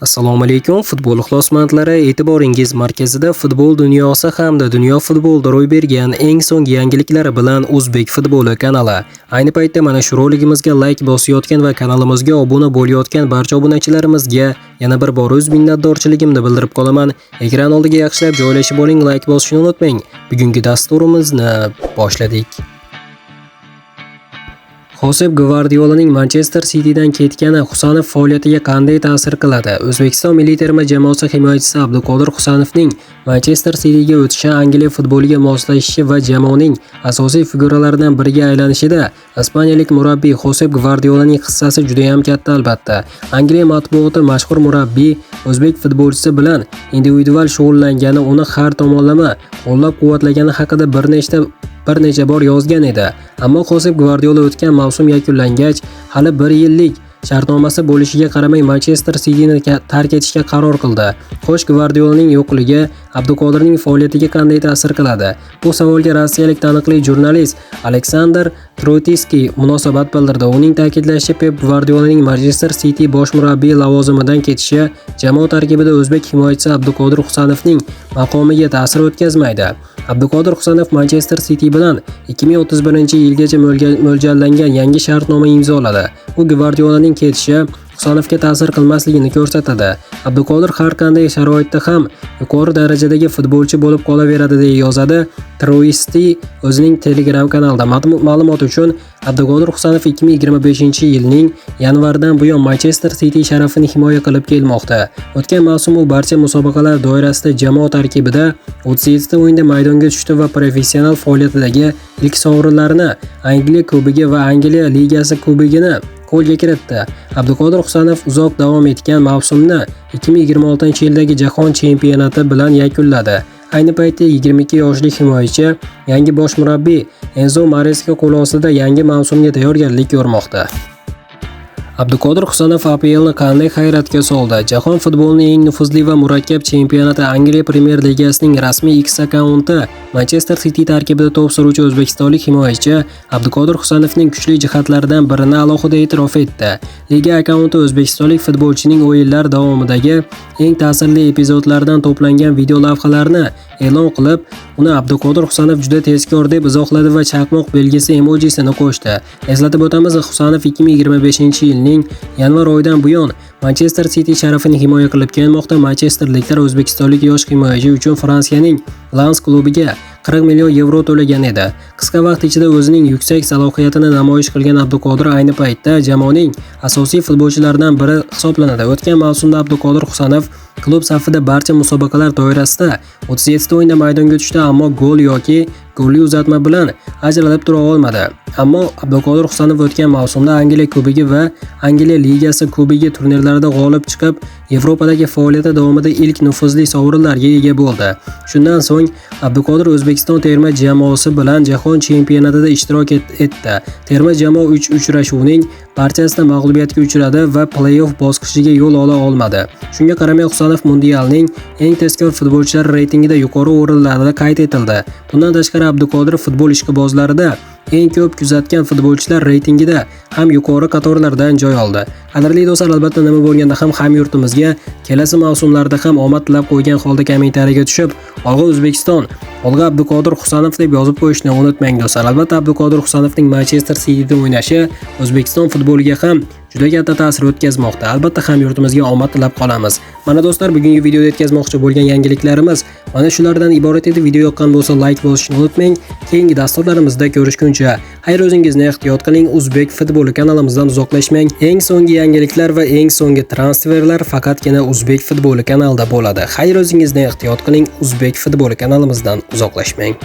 Assalomu alaykum futbol ixlosmandlari, e'tiboringiz markazida futbol dunyosi hamda dunyo futbolida ro'y bergan eng so'nggi yangiliklar bilan O'zbek futboli kanali. Ayni paytda mana shu roligimizga like bosayotgan va kanalimizga obuna bo'layotgan barcha obunachilarimizga yana bir bor o'z minnatdorchiligimni bildirib qolaman. Ekran oldiga yaxshilab joylashib oling, like bosishni unutmang. Bugungi dasturimizni boshladik. Josep Gvardiolaning Manchester Citydan ketgani Husanov faoliyatiga qanday ta'sir qiladi? O'zbekiston milliy terma jamoasi himoyachisi Abduqodir Husanovning Manchester Cityga o'tishi Angliya futboliga moslashishi va jamoaning asosiy figuralaridan biriga aylanishida ispaniyalik murabbiy Josep Gvardiolaning hissasi juda ham katta albatta. Angliya matbuoti mashhur murabbiy o'zbek futbolchisi bilan individual shug'ullangani, uni har tomonlama qo'llab-quvvatlagani haqida bir necha bor yozgan edi. Ammo Josep Gvardiola o'tgan mavsum yakunlangach, hali 1 yillik shartnomasi bo'lishiga qaramay Manchester Cityni tark etishga qaror qildi. Xo'sh, Gvardiolaning yo'qligi Abduqodirning faoliyatiga qanday ta'sir qiladi? Bu savolga rossiyalik taniqli jurnalist Aleksandr Troitskiy munosabat bildirdi. Uning ta'kidlashicha, Pep Gvardiolaning Manchester City bosh murabbiyi lavozimidan ketishi jamoa tarkibida o'zbek himoyachisi Abduqodir Husanovning maqomiga ta'sir o'tkazmaydi. Abduqodir Husanov Manchester City bilan 2031-yilgacha mo'ljallangan yangi shartnoma imzoladi. Bu Gvardiolaning ketishi Husanovga ta'sir qilmasligini ko'rsatadi. Abduqodir har qanday sharoitda ham yuqori darajadagi futbolchi bo'lib qolaveradi, deya yozadi Troitskiy o'zining Telegram kanalida. Ma'lumot uchun, Abduqodir Husanov 2025-yilning yanvaridan buyon Manchester City sharafini himoya qilib kelmoqda. O'tgan mavsum u barcha musobaqalar doirasida jamoa tarkibida 37 ta o'yinda maydonga tushdi va professional faoliyatidagi ilk sovrinlarini Angliya Kubogi va Angliya Ligasi Kubogini qo'lga kiritdi. Abduqodir Husanov uzoq davom etgan mavsumni 2026-yildagi Jahon chempionati bilan yakunladi. Ayni paytda 22 yoshli himoyachi yangi bosh murabbiy Enzo Maresca qo'l ostida yangi mavsumga tayyorgarlik ko'rmoqda. Abduqodir Husanov APLni qanday hayratga soldi? Jahon futbolining eng nufuzli va murakkab chempionati Angliya Premier Ligasining rasmiy X akkaunti Manchester City tarkibida to'p suruvchi o'zbekistonlik himoyachi Abduqodir Husanovning kuchli jihatlaridan birini alohida e'tirof etdi. Liga akkaunti o'zbekistonlik futbolchining o'yinlar davomidagi eng ta'sirli epizodlardan to'plangan video lavhalarni e'lon qilib, uni Abduqodir Husanov juda tezkor deb izohladi va chaqmoq belgisi emojisini qo'shdi. Eslatib o'tamiz, Husanov 2025-yilning yanvar oyidan buyon Manchester City sharafini himoya qilib kelmoqda. Manchesterliklar o'zbekistonlik yosh himoyachi uchun Fransiyaning Lens klubiga 40 million yevro to'lagan edi. Qisqa vaqt ichida o'zining yuksak salohiyatini namoyish qilgan Abduqodir ayni paytda jamoaning asosiy futbolchilaridan biri hisoblanadi. O'tgan mavsumda Abduqodir Husanov klub safida barcha musobaqalar doirasida 37 ta o'yinda maydonga tushdi, ammo gol yoki golli uzatma bilan ajralib tura olmadi. Ammo Abduqodir Husanov o'tgan mavsumda Angliya Kubogi va Angliya Ligasi Kubogi turnirlarida g'olib chiqib, Yevropadagi faoliyati davomida ilk nufuzli sovrinlarga ega bo'ldi. Shundan so'ng Abduqodir O'zbekiston terma jamoasi bilan jahon chempionatida ishtirok etdi. Terma jamoa 3 uchrashuvning barchasida mag'lubiyatga uchradi va play-off bosqichiga yo'l ola olmadi. Shunga qaramay Husanov mundialning eng tezkor futbolchilar reytingida yuqori o'rinlarda qayd etildi. Bundan tashqari Abduqodir futbol ishqibozlarida eng ko'p kuzatgan futbolchilar reytingida ham yuqori qatorlardan joy oldi. Qadrli do'stlar, albatta nima bo'lganda ham hamyurtimizga kelasi mavsumlarda ham omad tilab qo'ygan holda kommentariyaga tushib, "Olg'a O'zbekiston, olg'a Abduqodir Husanov" deb yozib qo'yishni unutmang do'stlar. Albatta Abduqodir Husanovning Manchester Cityda o'ynashi O'zbekiston futboliga ham juda katta ta'sir o'tkazmoqda. Albatta hamyurtimizga omad tilab qolamiz. Mana do'stlar, bugungi videoda yetkazmoqchi bo'lgan yangiliklarimiz mana shulardan iborat edi. Video yoqqan bo'lsa like bosishni unutmang. Keyingi dasturlarimizda ko'rishguncha xayr, o'zingizni ehtiyot qiling. O'zbek futboli kanalimizdan uzoqlashmang. Eng so'nggi yangiliklar va eng so'nggi transferlar faqatgina O'zbek futboli kanalida bo'ladi. Xayr, o'zingizni ehtiyot qiling. O'zbek futboli kanalimizdan uzoqlashmang.